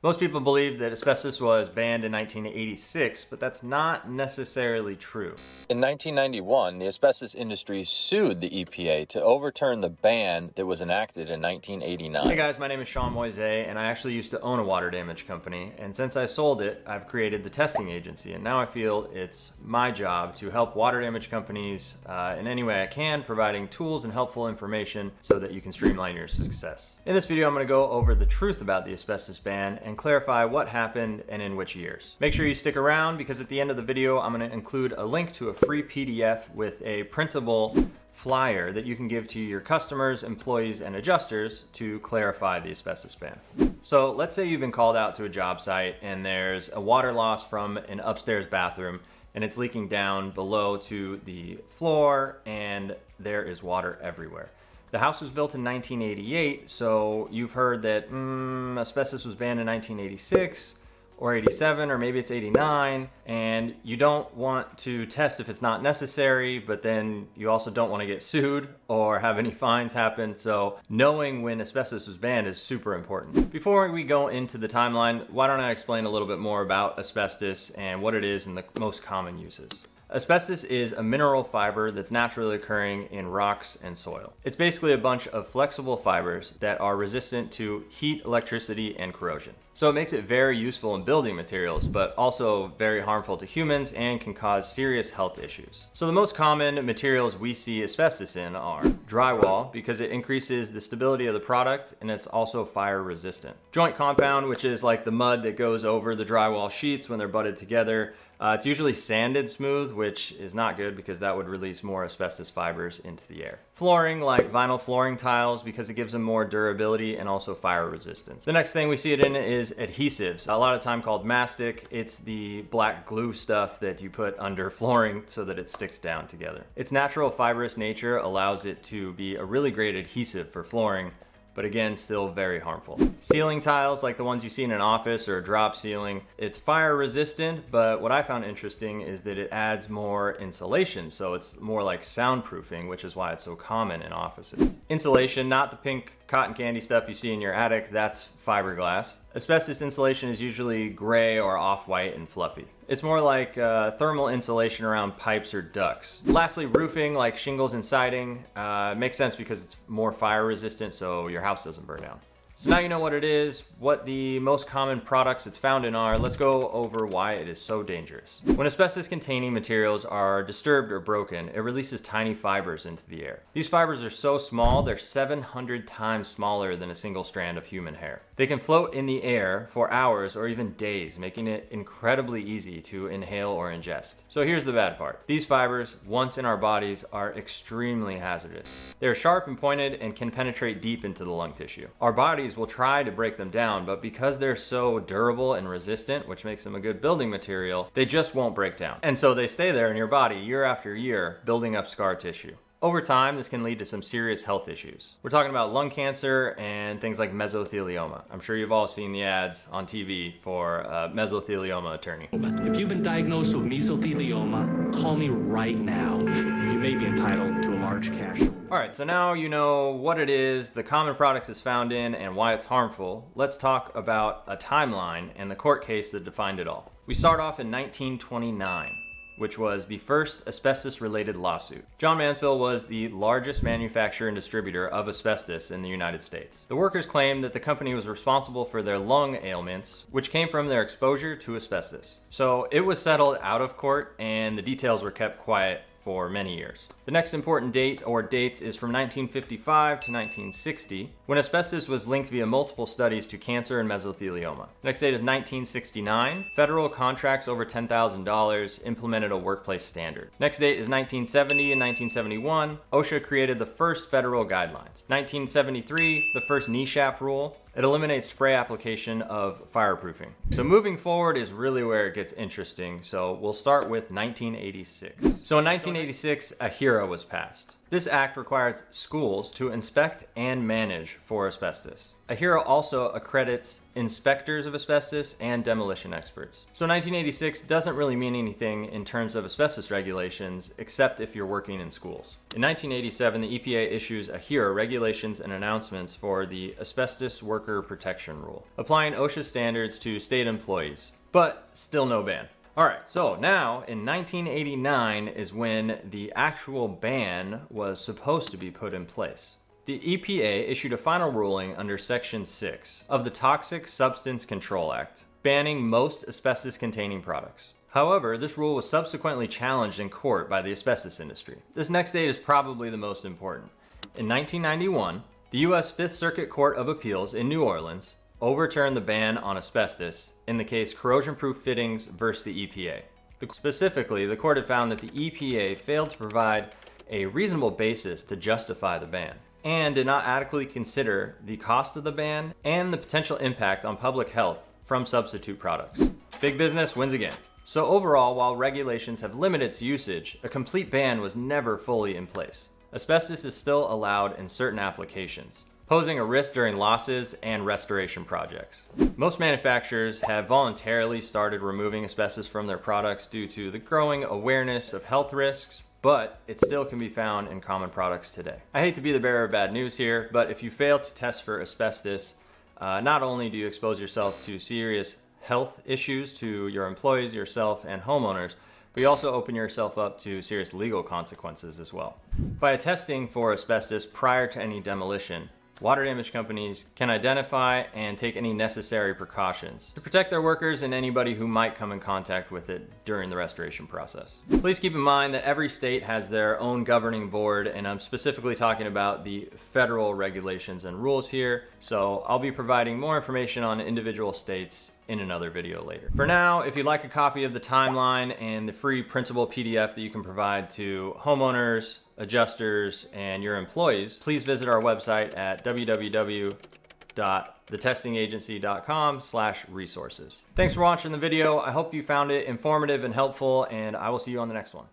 Most people believe that asbestos was banned in 1986, but that's not necessarily true. In 1991, the asbestos industry sued the EPA to overturn the ban that was enacted in 1989. Hey guys, my name is Sean Moise, and I actually used to own a water damage company, and since I sold it, I've created the testing agency, and now I feel it's my job to help water damage companies in any way I can, providing tools and helpful information so that you can streamline your success. In this video, I'm going to go over the truth about the asbestos ban and clarify what happened and in which years. Make sure you stick around because at the end of the video, I'm going to include a link to a free PDF with a printable flyer that you can give to your customers, employees, and adjusters to clarify the asbestos ban. So let's say you've been called out to a job site and there's a water loss from an upstairs bathroom and it's leaking down below to the floor and there is water everywhere. The house was built in 1988, so you've heard that asbestos was banned in 1986 or 87, or maybe it's 89, and you don't want to test if it's not necessary, but then you also don't want to get sued or have any fines happen, so knowing when asbestos was banned is super important. Before we go into the timeline, why don't I explain a little bit more about asbestos and what it is and the most common uses. Asbestos is a mineral fiber that's naturally occurring in rocks and soil. It's basically a bunch of flexible fibers that are resistant to heat, electricity, and corrosion. So it makes it very useful in building materials, but also very harmful to humans and can cause serious health issues. So the most common materials we see asbestos in are drywall, because it increases the stability of the product and it's also fire resistant. Joint compound, which is like the mud that goes over the drywall sheets when they're butted together. It's usually sanded smooth, which is not good because that would release more asbestos fibers into the air. Flooring, like vinyl flooring tiles, because it gives them more durability and also fire resistance. The next thing we see it in is adhesives, a lot of time called mastic. It's the black glue stuff that you put under flooring so that it sticks down together. Its natural fibrous nature allows it to be a really great adhesive for flooring, but again, still very harmful. Ceiling tiles, like the ones you see in an office or a drop ceiling, it's fire resistant, but what I found interesting is that it adds more insulation, so it's more like soundproofing, which is why it's so common in offices. Insulation, not the pink cotton candy stuff you see in your attic, that's fiberglass. Asbestos insulation is usually gray or off-white and fluffy. It's more like thermal insulation around pipes or ducts. Lastly, roofing, like shingles and siding, makes sense because it's more fire resistant, so your house doesn't burn down. So now you know what it is, what the most common products it's found in are. Let's go over why it is so dangerous. When asbestos-containing materials are disturbed or broken, it releases tiny fibers into the air. These fibers are so small, they're 700 times smaller than a single strand of human hair. They can float in the air for hours or even days, making it incredibly easy to inhale or ingest. So here's the bad part. These fibers, once in our bodies, are extremely hazardous. They're sharp and pointed and can penetrate deep into the lung tissue. Our bodies will try to break them down, but because they're so durable and resistant, which makes them a good building material, they just won't break down. And so they stay there in your body year after year, building up scar tissue. Over time, this can lead to some serious health issues. We're talking about lung cancer and things like mesothelioma. I'm sure you've all seen the ads on TV for a mesothelioma attorney. If you've been diagnosed with mesothelioma, call me right now. You may be entitled to a large cash. All right, so now you know what it is, the common products it's found in, and why it's harmful. Let's talk about a timeline and the court case that defined it all. We start off in 1929. Which was the first asbestos-related lawsuit. John Mansfield was the largest manufacturer and distributor of asbestos in the United States. The workers claimed that the company was responsible for their lung ailments, which came from their exposure to asbestos. So it was settled out of court, and the details were kept quiet for many years. The next important date or dates is from 1955 to 1960, when asbestos was linked via multiple studies to cancer and mesothelioma. Next date is 1969. Federal contracts over $10,000 implemented a workplace standard. Next date is 1970 and 1971. OSHA created the first federal guidelines. 1973, the first NESHAP rule. It eliminates spray application of fireproofing. So moving forward is really where it gets interesting. So we'll start with 1986. So in 1986, a HERA was passed. This act requires schools to inspect and manage for asbestos. AHERO also accredits inspectors of asbestos and demolition experts. So 1986 doesn't really mean anything in terms of asbestos regulations, except if you're working in schools. In 1987, the EPA issues AHERO regulations and announcements for the Asbestos Worker Protection Rule, applying OSHA standards to state employees, but still no ban. Alright, so now in 1989 is when the actual ban was supposed to be put in place. The EPA issued a final ruling under Section 6 of the Toxic Substance Control Act, banning most asbestos-containing products. However, this rule was subsequently challenged in court by the asbestos industry. This next date is probably the most important. In 1991, the U.S. Fifth Circuit Court of Appeals in New Orleans overturned the ban on asbestos in the case Corrosion-Proof Fittings versus the EPA. Specifically, the court had found that the EPA failed to provide a reasonable basis to justify the ban and did not adequately consider the cost of the ban and the potential impact on public health from substitute products. Big business wins again. So overall, while regulations have limited its usage, a complete ban was never fully in place. Asbestos is still allowed in certain applications, posing a risk during losses and restoration projects. Most manufacturers have voluntarily started removing asbestos from their products due to the growing awareness of health risks, but it still can be found in common products today. I hate to be the bearer of bad news here, but if you fail to test for asbestos, not only do you expose yourself to serious health issues to your employees, yourself, and homeowners, but you also open yourself up to serious legal consequences as well. By testing for asbestos prior to any demolition, water damage companies can identify and take any necessary precautions to protect their workers and anybody who might come in contact with it during the restoration process. Please keep in mind that every state has their own governing board, and I'm specifically talking about the federal regulations and rules here, so I'll be providing more information on individual states in another video later. For now, if you'd like a copy of the timeline and the free printable PDF that you can provide to homeowners, adjusters, and your employees, please visit our website at www.thetestingagency.com/resources. Thanks for watching the video. I hope you found it informative and helpful, and I will see you on the next one.